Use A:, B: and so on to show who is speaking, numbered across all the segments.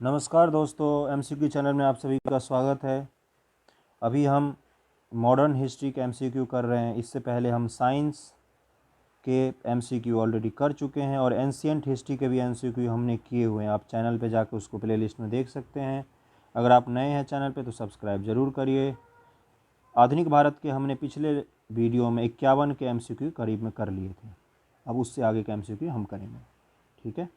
A: नमस्कार दोस्तों, MCQ channel में आप सभी का स्वागत है। अभी हम मॉडर्न हिस्ट्री के एमसीक्यू कर रहे हैं। इससे पहले हम साइंस के एमसीक्यू ऑलरेडी कर चुके हैं और एंशिएंट हिस्ट्री के भी एमसीक्यू हमने किए हुए हैं। आप चैनल पे जाकर उसको प्लेलिस्ट में देख सकते हैं। अगर आप नए हैं चैनल पे तो सब्सक्राइब ज़रूर करिए। आधुनिक भारत के हमने पिछले वीडियो में 51 के एमसीक्यू करीब में कर लिए थे। अब उससे आगे के एमसीक्यू हम करेंगे, ठीक है।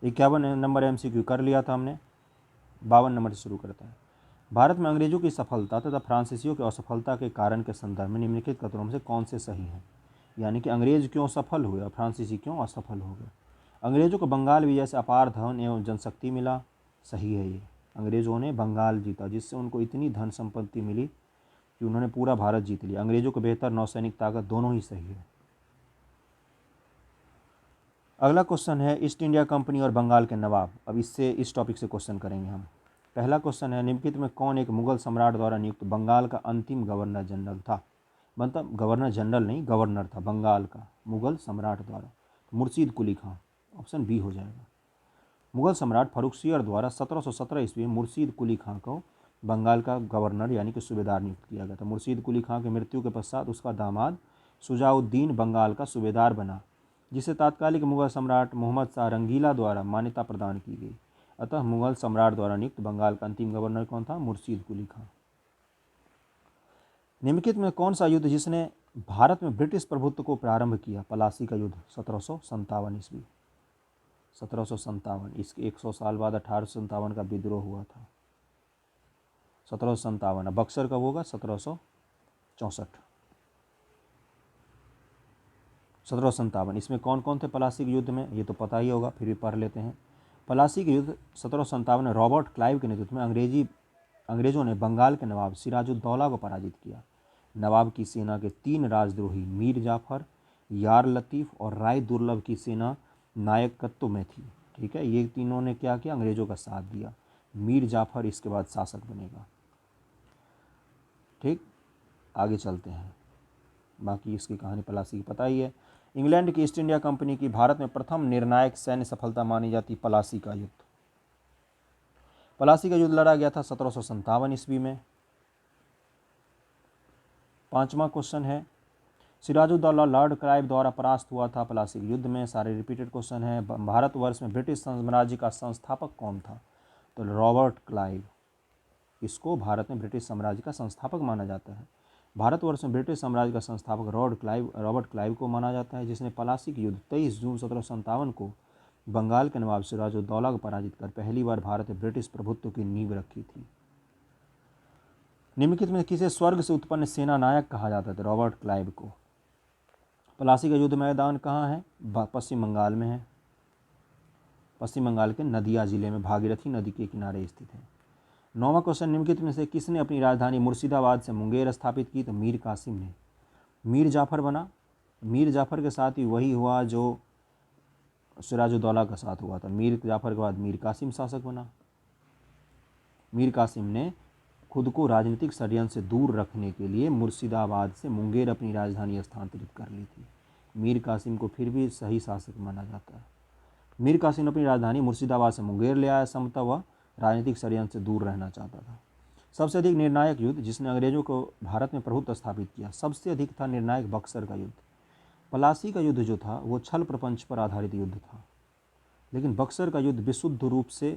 A: 51 नंबर एमसीक्यू कर लिया था हमने। 52 नंबर से शुरू करता है। भारत में अंग्रेजों की सफलता तथा फ्रांसीसियों की असफलता के कारण के संदर्भ में निम्नलिखित कथनों में से कौन से सही हैं। यानी कि अंग्रेज क्यों सफल हुए और फ्रांसीसी क्यों असफल हो गए। अंग्रेजों को बंगाल विजय से अपार धन एवं जनशक्ति मिला। सही है ये। अंग्रेजों ने बंगाल जीता जिससे उनको इतनी धन संपत्ति मिली कि उन्होंने पूरा भारत जीत लिया। अंग्रेजों को बेहतर नौसैनिक ताकत, दोनों ही सही है। अगला क्वेश्चन है ईस्ट इंडिया कंपनी और बंगाल के नवाब। अब इस टॉपिक से क्वेश्चन करेंगे हम। पहला क्वेश्चन है निम्नलिखित में कौन एक मुगल सम्राट द्वारा नियुक्त बंगाल का अंतिम गवर्नर जनरल था। मतलब गवर्नर जनरल नहीं, गवर्नर था बंगाल का मुगल सम्राट द्वारा। मुर्शीद कुली खां, ऑप्शन बी हो जाएगा। मुगल सम्राट फर्रुखसियर द्वारा 1717 ईस्वी में मुर्शीद कुली खां को बंगाल का गवर्नर यानी कि सूबेदार नियुक्त किया गया था। मुर्शीद कुली खां की मृत्यु के पश्चात उसका दामाद शुजाउद्दीन बंगाल का सूबेदार बना, जिसे तात्कालिक मुगल सम्राट मोहम्मद शाह रंगीला द्वारा मान्यता प्रदान की गई। अतः मुगल सम्राट द्वारा नियुक्त बंगाल का अंतिम गवर्नर कौन था? मुर्शीद कुली खां। निम्नलिखित में कौन सा युद्ध जिसने भारत में ब्रिटिश प्रभुत्व को प्रारंभ किया? पलासी का युद्ध 1757 ईस्वी। 1757, इसके 100 साल बाद 1857 का विद्रोह हुआ था। 1757। बक्सर कब होगा? 1764। 1757। इसमें कौन कौन थे पलासी के युद्ध में? ये तो पता ही होगा, फिर भी पढ़ लेते हैं। पलासी के युद्ध 1757 में रॉबर्ट क्लाइव के नेतृत्व में अंग्रेजों ने बंगाल के नवाब सिराजुद्दौला को पराजित किया। नवाब की सेना के 3 राजद्रोही मीर जाफर, यार लतीफ़ और राय दुर्लभ की सेना नायकत्व में थी। ठीक है, ये तीनों ने क्या किया? अंग्रेजों का साथ दिया। मीर जाफर इसके बाद शासक बनेगा। ठीक, आगे चलते हैं। बाकी इसकी कहानी पलासी की पता ही है। इंग्लैंड की ईस्ट इंडिया कंपनी की भारत में प्रथम निर्णायक सैन्य सफलता मानी जाती पलासी का युद्ध। पलासी का युद्ध लड़ा गया था 1757 ईस्वी में। 5वां क्वेश्चन है सिराजुद्दौला लॉर्ड क्लाइव द्वारा परास्त हुआ था पलासी के युद्ध में। सारे रिपीटेड क्वेश्चन है। भारतवर्ष में ब्रिटिश साम्राज्य का संस्थापक कौन था? तो रॉबर्ट क्लाइव। इसको भारत में ब्रिटिश साम्राज्य का संस्थापक माना जाता है। भारतवर्ष में ब्रिटिश साम्राज्य का संस्थापक रॉबर्ट क्लाइव को माना जाता है, जिसने पलासी के युद्ध 23 जून 1757 को बंगाल के नवाब सिराजुद्दौला को पराजित कर पहली बार भारत में ब्रिटिश प्रभुत्व की नींव रखी थी। निम्नलिखित में किसे स्वर्ग से उत्पन्न सेना नायक कहा जाता था? रॉबर्ट क्लाइव को। पलासी का युद्ध मैदान कहाँ है? पश्चिम बंगाल में है। पश्चिम बंगाल के नदिया जिले में भागीरथी नदी के किनारे स्थित है। 9वां क्वेश्चन निम्नलिखित में से किसने अपनी राजधानी मुर्शिदाबाद से मुंगेर स्थापित की? तो मीर कासिम ने। मीर जाफर बना। मीर जाफर के साथ ही वही हुआ जो सिराजुद्दौला का साथ हुआ था। मीर जाफर के बाद मीर कासिम शासक बना। मीर कासिम ने खुद को राजनीतिक षड्यंत्र से दूर रखने के लिए मुर्शिदाबाद से मुंगेर अपनी राजधानी स्थानांतरित कर ली थी। मीर कासिम को फिर भी सही शासक माना जाता है। मीर कासिम अपनी राजधानी मुर्शिदाबाद से मुंगेर ले आया। समता वह राजनीतिक षड्यंत्र से दूर रहना चाहता था। सबसे अधिक निर्णायक युद्ध जिसने अंग्रेजों को भारत में प्रभुत्व स्थापित किया, सबसे अधिक था निर्णायक बक्सर का युद्ध। पलासी का युद्ध जो था वो छल प्रपंच पर आधारित युद्ध था, लेकिन बक्सर का युद्ध विशुद्ध रूप से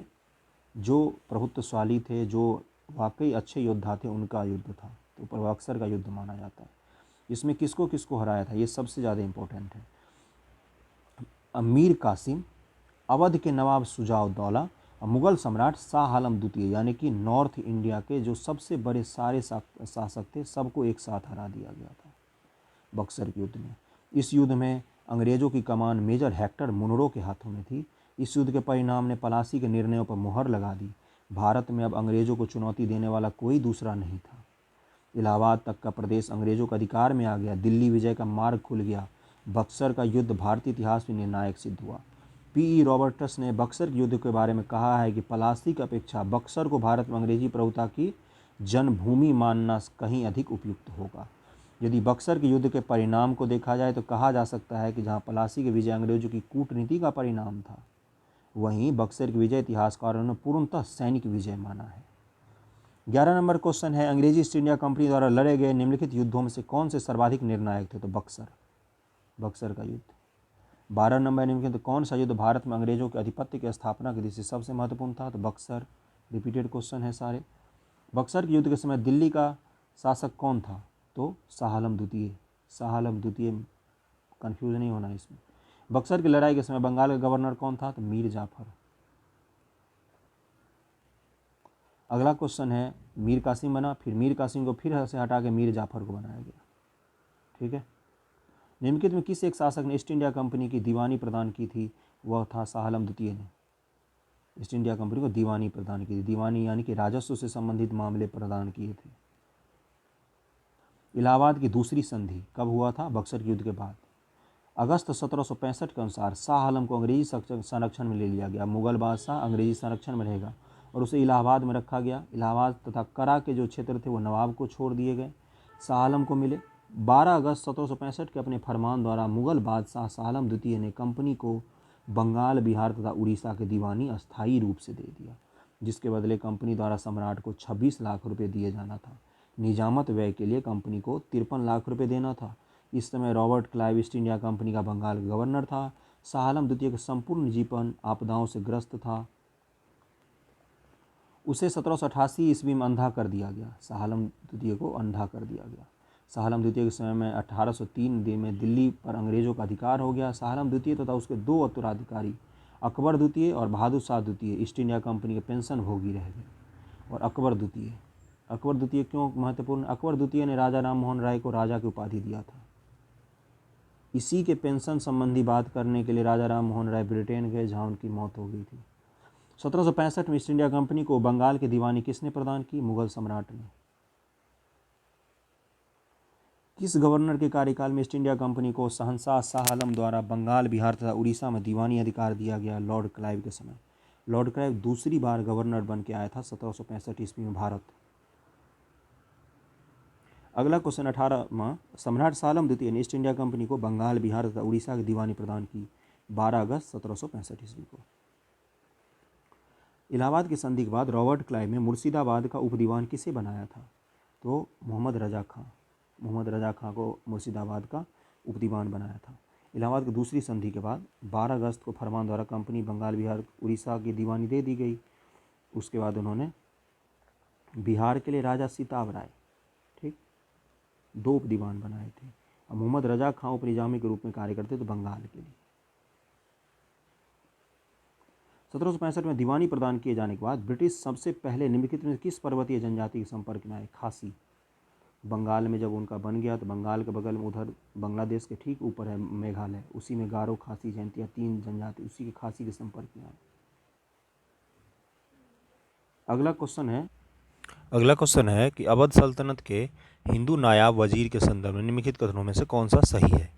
A: जो प्रभुत्वशाली थे, जो वाकई अच्छे योद्धा थे, उनका युद्ध था। तो पर बक्सर का युद्ध माना जाता है। इसमें किसको किसको हराया था, ये सबसे ज़्यादा इंपॉर्टेंट है। मीर कासिम, अवध के नवाब शुजाउद्दौला और मुगल सम्राट शाह आलम द्वितीय, यानी कि नॉर्थ इंडिया के जो सबसे बड़े सारे शासक थे, सबको एक साथ हरा दिया गया था बक्सर के युद्ध में। इस युद्ध में अंग्रेजों की कमान मेजर हेक्टर मुनरो के हाथों में थी। इस युद्ध के परिणाम ने पलासी के निर्णयों पर मुहर लगा दी। भारत में अब अंग्रेजों को चुनौती देने वाला कोई दूसरा नहीं था। इलाहाबाद तक का प्रदेश अंग्रेजों के अधिकार में आ गया। दिल्ली विजय का मार्ग खुल गया। बक्सर का युद्ध भारतीय इतिहास में निर्णायक सिद्ध हुआ। पी.ई. रॉबर्टस ने बक्सर के युद्ध के बारे में कहा है कि पलासी की अपेक्षा बक्सर को भारत में अंग्रेजी प्रभुता की जन्मभूमि मानना कहीं अधिक उपयुक्त होगा। यदि बक्सर के युद्ध के परिणाम को देखा जाए तो कहा जा सकता है कि जहां प्लासी की विजय अंग्रेजों की कूटनीति का परिणाम था, वहीं बक्सर की विजय इतिहासकारों ने पूर्णतः सैनिक विजय माना है। 11 नंबर क्वेश्चन है, अंग्रेजी ईस्ट इंडिया कंपनी द्वारा लड़े गए निम्नलिखित युद्धों में से कौन से सर्वाधिक निर्णायक थे? तो बक्सर का युद्ध। 12 नंबर, निम्नलिखित कौन सा युद्ध भारत में अंग्रेजों के आधिपत्य की स्थापना की दृष्टि से सबसे महत्वपूर्ण था? तो बक्सर। रिपीटेड क्वेश्चन है सारे। बक्सर के युद्ध के समय दिल्ली का शासक कौन था? तो शाह आलम द्वितीय, कन्फ्यूज नहीं होना इसमें। बक्सर की लड़ाई के समय बंगाल का गवर्नर कौन था? तो मीर जाफर। अगला क्वेश्चन है, मीर कासिम बना, फिर मीर कासिम को फिर से हटा के मीर जाफर को बनाया गया। ठीक है। निम्नलिखित में किस एक शासक ने ईस्ट इंडिया कंपनी की दीवानी प्रदान की थी? वह था शाह आलम द्वितीय ने ईस्ट इंडिया कंपनी को दीवानी प्रदान की थी। दीवानी यानी कि राजस्व से संबंधित मामले प्रदान किए थे। इलाहाबाद की दूसरी संधि कब हुआ था? बक्सर के युद्ध के बाद। अगस्त 1765 के अनुसार शाह आलम को अंग्रेजी संरक्षण में ले लिया गया। मुगल बादशाह अंग्रेजी संरक्षण में रहेगा और उसे इलाहाबाद में रखा गया। इलाहाबाद तथा करा के जो क्षेत्र थे वो नवाब को छोड़ दिए गए, शाह आलम को मिले। 12 अगस्त 1765 के अपने फरमान द्वारा मुगल बादशाह शाह आलम द्वितीय ने कंपनी को बंगाल, बिहार तथा उड़ीसा के दीवानी अस्थायी रूप से दे दिया, जिसके बदले कंपनी द्वारा सम्राट को 26 लाख रुपये दिए जाना था। निजामत व्यय के लिए कंपनी को 53 लाख रुपये देना था। इस समय Robert Clive east India company का बंगाल का गवर्नर था। शाह आलम द्वितीय का संपूर्ण जीवन आपदाओं से ग्रस्त था। उसे 1788 ईस्वी में अंधा कर दिया गया। शाह आलम द्वितीय को अंधा कर दिया गया। शाह आलम द्वितीय के समय में 1803 में दिल्ली पर अंग्रेजों का अधिकार हो गया। शाह आलम द्वितीय तथा उसके दो उत्तराधिकारी अकबर द्वितीय और बहादुर शाह द्वितीय ईस्ट इंडिया कंपनी के पेंशन भोगी रह गए। और अकबर द्वितीय क्यों महत्वपूर्ण? अकबर द्वितीय ने राजा राम मोहन राय को राजा की उपाधि दिया था। इसी के पेंशन संबंधी बात करने के लिए राजा राम मोहन राय ब्रिटेन गए, जहां उनकी मौत हो गई थी। 1765 में ईस्ट इंडिया कंपनी को बंगाल की दीवानी किसने प्रदान की? मुगल सम्राट ने। किस गवर्नर के कार्यकाल में ईस्ट इंडिया कंपनी को शहंशाह शाह आलम द्वारा बंगाल, बिहार तथा उड़ीसा में दीवानी अधिकार दिया गया? लॉर्ड क्लाइव के समय। लॉर्ड क्लाइव दूसरी बार गवर्नर बन के आया था 1765 ईस्वी में भारत। अगला क्वेश्चन 18वां, सम्राट शाह आलम द्वितीय ने ईस्ट इंडिया कंपनी को बंगाल, बिहार तथा उड़ीसा की दीवानी प्रदान की 12 अगस्त 1765 ईस्वी को। इलाहाबाद की संधि के बाद रॉबर्ट क्लाइव ने मुर्शिदाबाद का उपदीवान किसे बनाया था? तो मोहम्मद रजा खां को मुर्शिदाबाद का उपदीवान बनाया था। इलाहाबाद की दूसरी संधि के बाद 12 अगस्त को फरमान द्वारा कंपनी बंगाल, बिहार, उड़ीसा की दीवानी दे दी गई। उसके बाद उन्होंने बिहार के लिए राजा सिताब राय, ठीक, 2 उपदीवान बनाए थे। और मोहम्मद रजा खां उपनिजामी के रूप में कार्य करते थे बंगाल के लिए। 1765 में दीवानी प्रदान किए जाने के बाद ब्रिटिश सबसे पहले निम्नलिखित में किस पर्वतीय जनजाति के संपर्क में आए? खासी। बंगाल में जब उनका बन गया तो बंगाल के बगल में उधर बांग्लादेश के ठीक ऊपर है मेघालय, उसी में गारो, खासी, जयंतिया 3 जनजाति उसी के खासी के संपर्क में आए। अगला क्वेश्चन है कि अवध सल्तनत के हिंदू नायाब वजीर के संदर्भ में निम्नलिखित कथनों में से कौन सा सही है?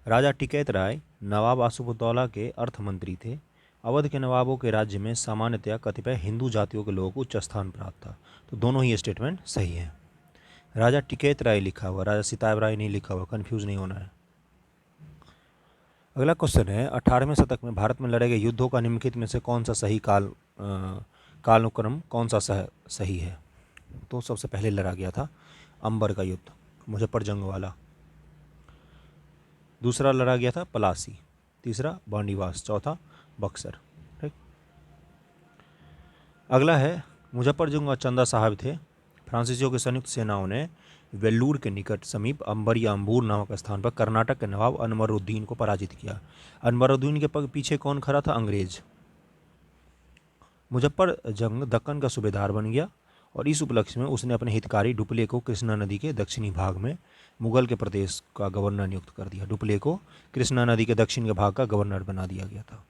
A: राजा टिकैत राय नवाब आसिफउद्दौला के अर्थ मंत्री थे। अवध के नवाबों के राज्य में सामान्यतया कतिपय हिंदू जातियों के लोगों को उच्च स्थान प्राप्त था। तो दोनों ही स्टेटमेंट सही है। राजा टिकैत राय लिखा हुआ, राजा सिताब राय नहीं लिखा हुआ, कंफ्यूज नहीं होना है। अगला क्वेश्चन है 18वें शतक में भारत में लड़े गए युद्धों का निम्नलिखित में से कौन सा सही कालानुक्रम कौन सा सही है? तो सबसे पहले लड़ा गया था अंबर का युद्ध, मुजफ्फरजंग वाला। दूसरा लड़ा गया था पलासी, तीसरा बांडीवास, चौथा बक्सर। ठीक। अगला है मुजफ्फरजंग और चंदा साहब थे। फ्रांसीसियों की संयुक्त सेनाओं ने वेल्लूर के निकट समीप अंबर या अंबूर नामक स्थान पर कर्नाटक के नवाब अनवरुद्दीन को पराजित किया। अनवरुद्दीन के पीछे कौन खड़ा था? अंग्रेज। मुजफ्फरजंग दक्कन का सूबेदार बन गया और इस उपलक्ष्य में उसने अपने हितकारी डुप्ले को कृष्णा नदी के दक्षिणी भाग में मुगल के प्रदेश का गवर्नर नियुक्त कर दिया। डुप्ले को कृष्णा नदी के दक्षिण के भाग का गवर्नर बना दिया गया था।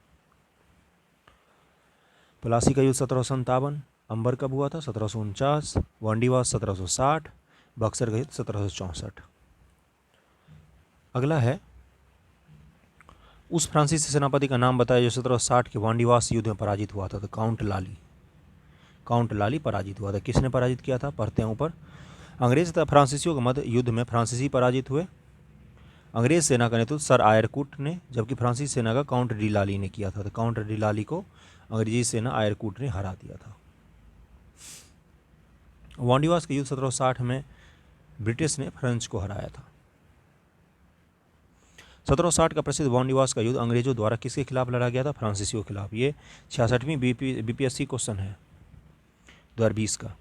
A: पलासी का युद्ध 1757, अंबर कब हुआ था? 1749, वांडीवास 1760, बक्सर का युद्ध 1764। अगला है उस फ्रांसीसी सेनापति का नाम बताया जो 1760 के वांडीवास युद्ध में पराजित हुआ था। तो काउंट लाली पराजित हुआ था। किसने पराजित किया था? पढ़ते हैं ऊपर। अंग्रेज तथा फ्रांसीसियों के मध्य युद्ध में फ्रांसीसी पराजित हुए। अंग्रेज सेना का नेतृत्व सर आयरकूट ने, जबकि फ्रांसीसी सेना का काउंट डी लाली ने किया था। तो काउंट डी लाली को अंग्रेजी सेना आयरकूट ने हरा दिया था। वांडीवास के युद्ध 1760 में ब्रिटिश ने फ्रेंच को हराया था। 1760 का प्रसिद्ध वांडीवास का युद्ध अंग्रेजों द्वारा किसके खिलाफ लड़ा गया था? फ्रांसीसियों के खिलाफ। ये 66वीं बीपीएससी क्वेश्चन है 2020 का।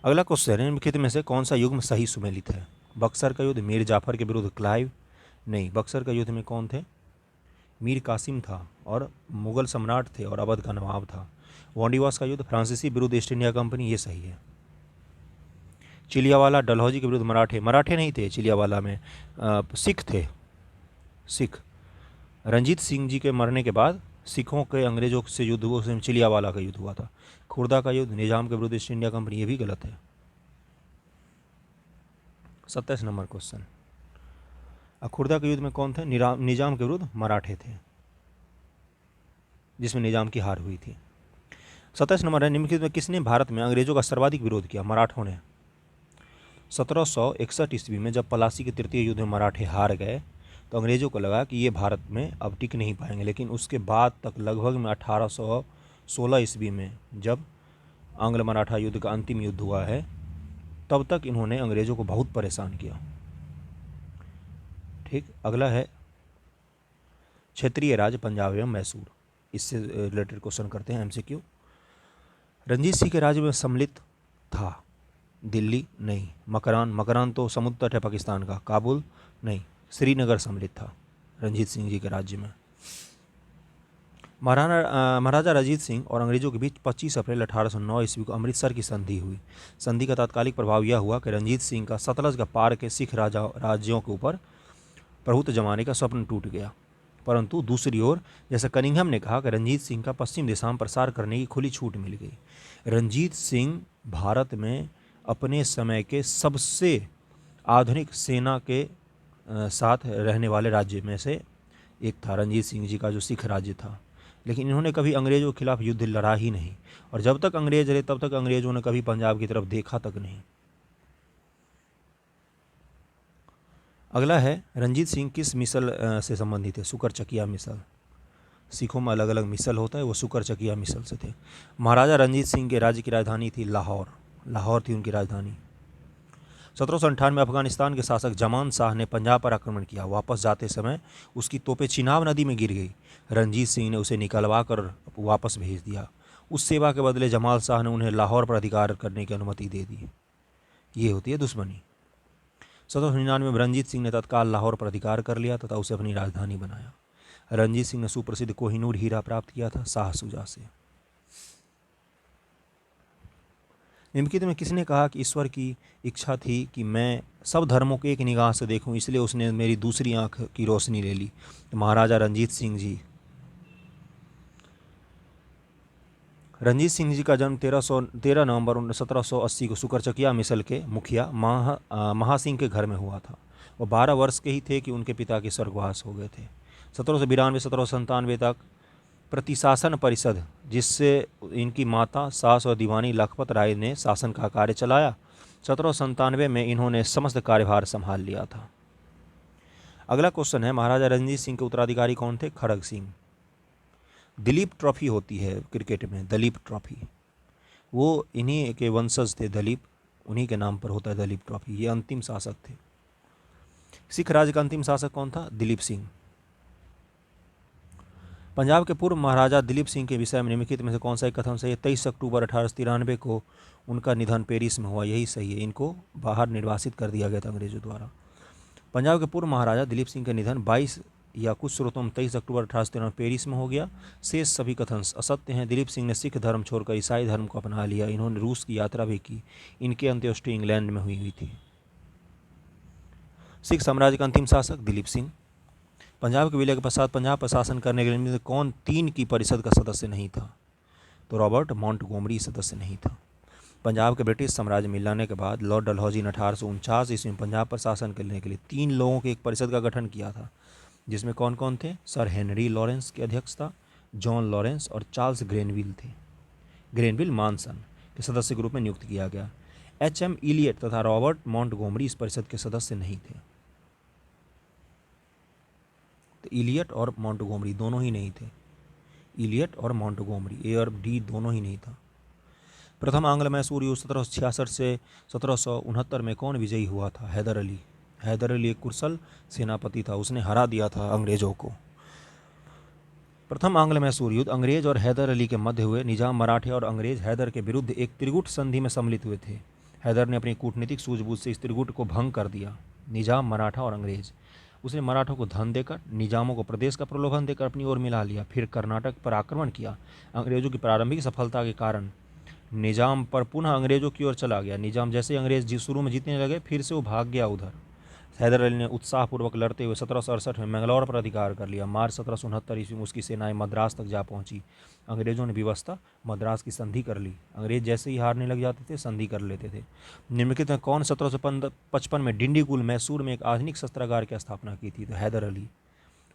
A: अगला क्वेश्चन है, निम्नलिखित में से कौन सा युग्म सही सुमेलित है? बक्सर का युद्ध, मीर जाफर के विरुद्ध क्लाइव? नहीं, बक्सर का युद्ध में कौन थे? मीर कासिम था और मुगल सम्राट थे और अवध का नवाब था। वांडीवास का युद्ध फ्रांसीसी विरुद्ध ईस्ट इंडिया कंपनी, ये सही है। चिलियावाला डलहौजी के विरुद्ध मराठे नहीं थे चिलियावाला में, सिख थे। सिख रंजीत सिंह जी के मरने के बाद सिखों के अंग्रेजों से युद्ध हुआ, उसमें चिलियावाला का युद्ध हुआ था। खुर्दा का युद्ध निजाम के विरुद्ध ईस्ट इंडिया कंपनी, ये भी गलत है। 27 नंबर क्वेश्चन, खुर्दा के युद्ध में कौन थे? निजाम के विरुद्ध मराठे थे, जिसमें निजाम की हार हुई थी। 27 नंबर है, निम्नलिखित में किसने भारत में अंग्रेजों का सर्वाधिक विरोध किया? मराठों ने। 1761 ईस्वी में जब पलासी के तृतीय युद्ध में मराठे हार गए तो अंग्रेजों को लगा कि ये भारत में अब टिक नहीं पाएंगे, लेकिन उसके बाद तक लगभग में 1816 ईस्वी में जब आंग्ल मराठा युद्ध का अंतिम युद्ध हुआ है, तब तक इन्होंने अंग्रेजों को बहुत परेशान किया। ठीक, अगला है क्षेत्रीय राज्य पंजाब एवं मैसूर, इससे रिलेटेड क्वेश्चन करते हैं एमसीक्यू। रंजीत सिंह के राज्य में सम्मिलित था दिल्ली? नहीं। मकरान तो समुद्र तट है पाकिस्तान का। काबुल? नहीं। श्रीनगर सम्मिलित था रंजीत सिंह जी के राज्य में। महाराजा रंजीत सिंह और अंग्रेजों के बीच 25 अप्रैल 1809 ईस्वी को अमृतसर की संधि हुई। संधि का तात्कालिक प्रभाव यह हुआ कि रंजीत सिंह का सतलज का पार के सिख राज्यों के ऊपर प्रभुत्व जमाने का स्वप्न टूट गया। परंतु दूसरी ओर, जैसा कनिंघम ने कहा कि रंजीत सिंह का पश्चिम दिशा में प्रसार करने की खुली छूट मिल गई। रंजीत सिंह भारत में अपने समय के सबसे आधुनिक सेना के साथ रहने वाले राज्य में से एक था, रंजीत सिंह जी का जो सिख राज्य था। लेकिन इन्होंने कभी अंग्रेज़ों के खिलाफ युद्ध लड़ा ही नहीं, और जब तक अंग्रेज रहे तब तक अंग्रेज़ों ने कभी पंजाब की तरफ देखा तक नहीं। अगला है, रंजीत सिंह किस मिसल से संबंधित है? सुकर चकिया मिसल। सिखों में अलग अलग मिसल होता है, वो सुकर चकिया मिसल से थे। महाराजा रंजीत सिंह के राज्य की राजधानी थी लाहौर थी उनकी राजधानी। 1798 में अफगानिस्तान के शासक जमान शाह ने पंजाब पर आक्रमण किया। वापस जाते समय उसकी तोपें चिनाब नदी में गिर गई। रंजीत सिंह ने उसे निकलवा कर वापस भेज दिया। उस सेवा के बदले जमाल शाह ने उन्हें लाहौर पर अधिकार करने की अनुमति दे दी। ये होती है दुश्मनी। 1799 में रंजीत सिंह ने तत्काल लाहौर पर अधिकार कर लिया तथा उसे अपनी राजधानी बनाया। रंजीत सिंह ने सुप्रसिद्ध कोहिनूर हीरा प्राप्त किया था शाह शुजा से। निम्नलिखित में किसने कहा कि ईश्वर की इच्छा थी कि मैं सब धर्मों को एक निगाह से देखूं, इसलिए उसने मेरी दूसरी आंख की रोशनी ले ली? तो महाराजा रंजीत सिंह जी। रंजीत सिंह जी का जन्म 13 नवंबर 1780 को सुकरचकिया मिसल के मुखिया महासिंह के घर में हुआ था। वो 12 वर्ष के ही थे कि उनके पिता के स्वर्गवास हो गए थे। 1792-1797 तक प्रतिशासन परिषद, जिससे इनकी माता सास और दीवानी लखपत राय ने शासन का कार्य चलाया। 1797 में इन्होंने समस्त कार्यभार संभाल लिया था। अगला क्वेश्चन है, महाराजा रंजीत सिंह के उत्तराधिकारी कौन थे? खड़ग सिंह। दिलीप ट्रॉफी होती है क्रिकेट में, दलीप ट्रॉफी, वो इन्हीं के वंशज थे दलीप, उन्हीं के नाम पर होता है दलीप ट्रॉफी। ये अंतिम शासक थे। सिख राज्य का अंतिम शासक कौन था? दिलीप सिंह। पंजाब के पूर्व महाराजा दिलीप सिंह के विषय में निम्नलिखित में से कौन सा एक कथन सही है? 23 अक्टूबर 1893 को उनका निधन पेरिस में हुआ, यही सही है। इनको बाहर निर्वासित कर दिया गया था अंग्रेजों द्वारा। पंजाब के पूर्व महाराजा दिलीप सिंह का निधन 22 या कुछ स्रोतों में 23 अक्टूबर 1893 पेरिस में हो गया। शेष सभी कथन असत्य हैं। दिलीप सिंह ने सिख धर्म छोड़कर ईसाई धर्म को अपना लिया। इन्होंने रूस की यात्रा भी की। इनकी अंत्येष्टि इंग्लैंड में हुई थी। सिख साम्राज्य का अंतिम शासक दिलीप सिंह। पंजाब के विलय के पश्चात पंजाब पर शासन करने के लिए कौन 3 की परिषद का सदस्य नहीं था? तो रॉबर्ट मॉन्टगोमरी सदस्य नहीं था। पंजाब के ब्रिटिश साम्राज्य में मिलाने के बाद लॉर्ड डलहौजी ने 1849 ईस्वी में पंजाब पर शासन करने के लिए 3 लोगों की एक परिषद का गठन किया था, जिसमें कौन कौन थे? सर हेनरी लॉरेंस की अध्यक्षता, जॉन लॉरेंस और चार्ल्स ग्रेनविल थे। ग्रेनविल मानसन के सदस्य के रूप में नियुक्त किया गया। H.M. इलियट तथा रॉबर्ट मॉन्टगोमरी इस परिषद के सदस्य नहीं थे। तो इलियट और मॉन्टगोमरी दोनों ही नहीं थे। इलियट और मॉन्टगोमरी, ए और डी दोनों ही नहीं था। प्रथम आंग्ल मैसूर युद्ध 1766 से 1769 में कौन विजयी हुआ था? हैदर अली। हैदर अली एक कुशल सेनापति था, उसने हरा दिया था अंग्रेजों को। प्रथम आंग्ल मैसूर युद्ध अंग्रेज और हैदर अली के मध्य हुए। निजाम मराठे और अंग्रेज हैदर के विरुद्ध एक त्रिगुट संधि में सम्मिलित हुए थे। हैदर ने अपनी कूटनीतिक सूझबूझ से इस त्रिगुट को भंग कर दिया। निजाम, मराठा और अंग्रेज। उसने मराठों को धन देकर, निजामों को प्रदेश का प्रलोभन देकर अपनी ओर मिला लिया। फिर कर्नाटक पर आक्रमण किया। अंग्रेजों की प्रारंभिक सफलता के कारण निजाम पर पुनः अंग्रेजों की ओर चला गया। निजाम जैसे ही अंग्रेज शुरू में जीतने लगे, फिर से वो भाग गया उधर। हैदर अली ने उत्साहपूर्वक लड़ते हुए 1768 में मैंगलोर पर अधिकार कर लिया। मार्च 1769 ईस्वी में उसकी सेनाएं मद्रास तक जा पहुंची। अंग्रेजों ने विवशता मद्रास की संधि कर ली। अंग्रेज जैसे ही हारने लग जाते थे, संधि कर लेते थे। निम्नलिखित में कौन 1755 में डिंडीगुल मैसूर में एक आधुनिक शस्त्रागार की स्थापना की थी? तो हैदर अली।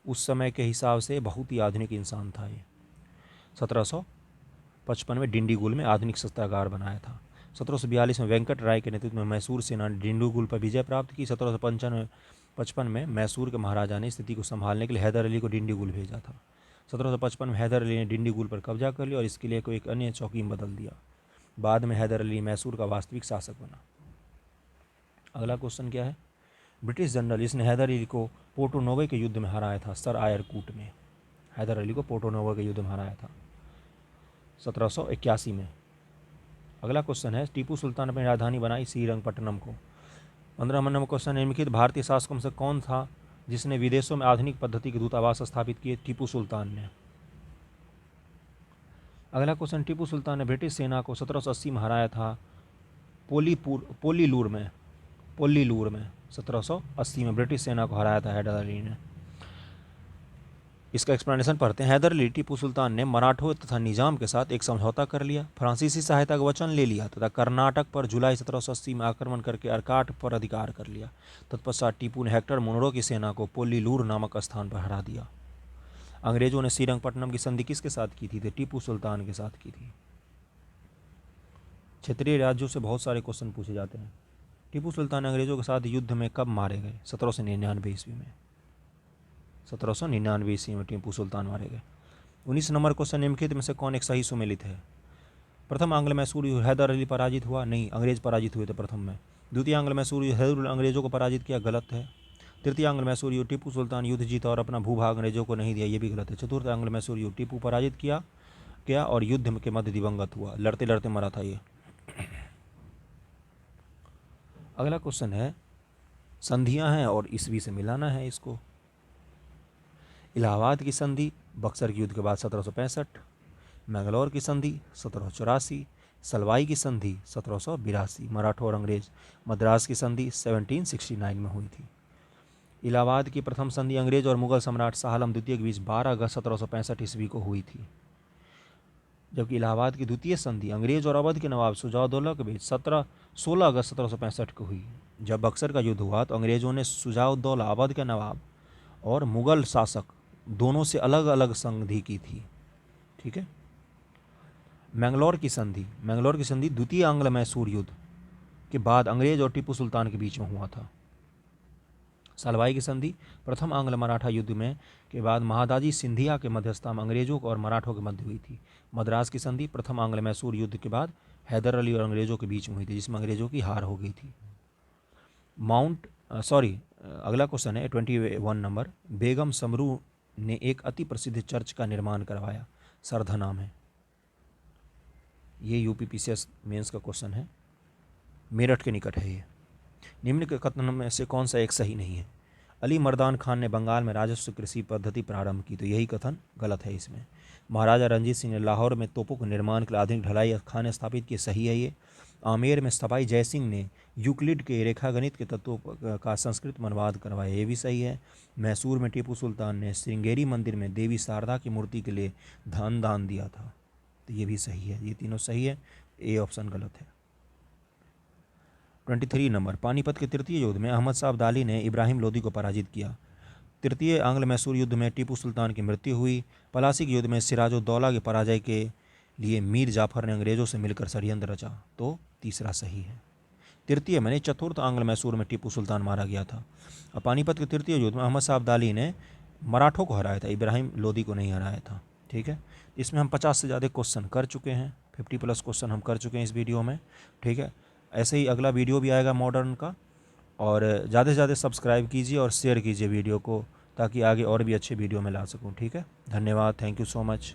A: उस समय के हिसाब से बहुत ही आधुनिक इंसान था ये। 1755 में डिंडीगुल में आधुनिक शस्त्रागार बनाया था। 1742 में वेंकट राय के नेतृत्व में मैसूर सेना ने डिंडीगुल पर विजय प्राप्त की। 1755 में मैसूर के महाराजा ने स्थिति को संभालने के लिए हैदर अली को डिंडीगुल भेजा था। 1755 में हैदर अली ने डिंडीगुल पर कब्जा कर लिया और इस किले को एक अन्य चौकी में बदल दिया। बाद में हैदर अली मैसूर का वास्तविक शासक बना। अगला क्वेश्चन क्या है? ब्रिटिश जनरल, इसने हैदर अली को पोर्टोनोवो के युद्ध में हराया था। सर आयरकूट में हैदर अली को पोर्टोनोवो के युद्ध में हराया था 1781 में। अगला क्वेश्चन है, टीपू सुल्तान अपनी राजधानी बनाई श्रीरंगपट्टनम को। 15 नंबर क्वेश्चन, निम्नलिखित भारतीय शासकों में से कौन था जिसने विदेशों में आधुनिक पद्धति के दूतावास स्थापित किए? टीपू सुल्तान ने। अगला क्वेश्चन, टीपू सुल्तान ने ब्रिटिश सेना को 1780 में हराया था पोल्लीलूर में 1780 में ब्रिटिश सेना को हराया था हैदर अली ने। इसका एक्सप्लेनेशन पढ़ते हैं। हैदर अली टीपू सुल्तान ने मराठों तथा निजाम के साथ एक समझौता कर लिया, फ्रांसीसी सहायता का वचन ले लिया तथा कर्नाटक पर जुलाई 1780 में आक्रमण करके अरकाट पर अधिकार कर लिया। तत्पश्चात टीपू ने हेक्टर मुनरो की सेना को पोल्लीलूर नामक स्थान पर हरा दिया। अंग्रेजों ने श्रीरंगपट्टनम की संधि किसके साथ की थी? तो टीपू सुल्तान के साथ की थी। क्षेत्रीय राज्यों से बहुत सारे क्वेश्चन पूछे जाते हैं। टीपू सुल्तान अंग्रेजों के साथ युद्ध में कब मारे गए? 1799 ईस्वी में। 1799 ईस्वी में टीपू सुल्तान मारे गए। 19 नंबर क्वेश्चन, निम्नलिखित में से कौन एक सही सुमेलित है? प्रथम आंग्ल मैसूर युद्ध हैदर अली पराजित हुआ? नहीं, अंग्रेज पराजित हुए थे प्रथम में। द्वितीय आंग्ल मैसूर युद्ध हैदर अंग्रेजों को पराजित किया? गलत है। तृतीय आंग्ल मैसूर युद्ध टीपू सुल्तान युद्ध जीता और अपना भूभाग अंग्रेजों को नहीं दिया, ये भी गलत है। चतुर्थ आंग्ल मैसूर युद्ध टीपू पराजित किया और युद्ध के मध्य दिवंगत हुआ, लड़ते लड़ते मरा था ये। अगला क्वेश्चन है, संधियां हैं और ईस्वी से मिलाना है इसको। इलाहाबाद की संधि बक्सर के युद्ध के बाद 1765, मैंगलोर की संधि 1784, सलवाई की संधि 1782, मराठा और अंग्रेज मद्रास की संधि 1769 में हुई थी। इलाहाबाद की प्रथम संधि अंग्रेज और मुगल सम्राट शाह आलम द्वितीय के बीच 12 अगस्त 1765 ईस्वी को हुई थी, जबकि इलाहाबाद की द्वितीय संधि अंग्रेज और अवध के नवाब शुजाउद्दौला के बीच 16 अगस्त 1765 को हुई। जब बक्सर का युद्ध हुआ तो अंग्रेजों ने शुजाउद्दौला, अवध के नवाब और मुगल शासक दोनों से अलग अलग संधि की थी। ठीक है। मैंगलोर की संधि द्वितीय आंग्ल मैसूर युद्ध के बाद अंग्रेज और टीपू सुल्तान के बीच में हुआ था। सलवाई की संधि प्रथम आंग्ल मराठा युद्ध में के बाद महादाजी सिंधिया के मध्यस्थता में अंग्रेजों और मराठों के मध्य हुई थी। मद्रास की संधि प्रथम आंग्ल मैसूर युद्ध के बाद हैदर अली और अंग्रेजों के बीच में हुई थी, जिसमें अंग्रेजों की हार हो गई थी। अगला क्वेश्चन है 21 नंबर, बेगम समरू ने एक अति प्रसिद्ध चर्च का निर्माण करवाया, सरधा नाम है। ये यूपीपीसीएस मेंस का क्वेश्चन है, मेरठ के निकट है ये। निम्न के कथन में से कौन सा एक सही नहीं है? अली मर्दान खान ने बंगाल में राजस्व कृषि पद्धति प्रारंभ की, तो यही कथन गलत है इसमें। महाराजा रंजीत सिंह ने लाहौर में तोपों के निर्माण के लिए आधुनिक ढलाई खाने स्थापित किए, सही है ये। आमेर में सपाई जयसिंह ने यूक्लिड के रेखागणित के तत्वों का संस्कृत में अनुवाद करवाया, ये भी सही है। मैसूर में टीपू सुल्तान ने श्रृंगेरी मंदिर में देवी शारदा की मूर्ति के लिए धन दान दिया था, तो ये भी सही है। ये तीनों सही है, ए ऑप्शन गलत है। 23 नंबर, पानीपत के तृतीय युद्ध में अहमद शाह अब्दाली ने इब्राहिम लोदी को पराजित किया। तृतीय आंग्ल मैसूर युद्ध में टीपू सुल्तान की मृत्यु हुई। पलासी के युद्ध में सिराजुद्दौला के पराजय के लिए मीर जाफर ने अंग्रेजों से मिलकर षड्यंत्र रचा, तो तीसरा सही है। तृतीय में नहीं, चतुर्थ आंग्ल मैसूर में टीपू सुल्तान मारा गया था। और पानीपत के तृतीय युद्ध में अहमद शाह अब्दाली ने मराठों को हराया था, इब्राहिम लोदी को नहीं हराया था। ठीक है, इसमें हम 50 से ज़्यादा क्वेश्चन कर चुके हैं, 50+ क्वेश्चन हम कर चुके हैं इस वीडियो में। ठीक है, ऐसे ही अगला वीडियो भी आएगा मॉडर्न का। और ज़्यादा से ज़्यादा सब्सक्राइब कीजिए और शेयर कीजिए वीडियो को, ताकि आगे और भी अच्छे वीडियो में ला सकूँ। ठीक है, धन्यवाद, थैंक यू सो मच।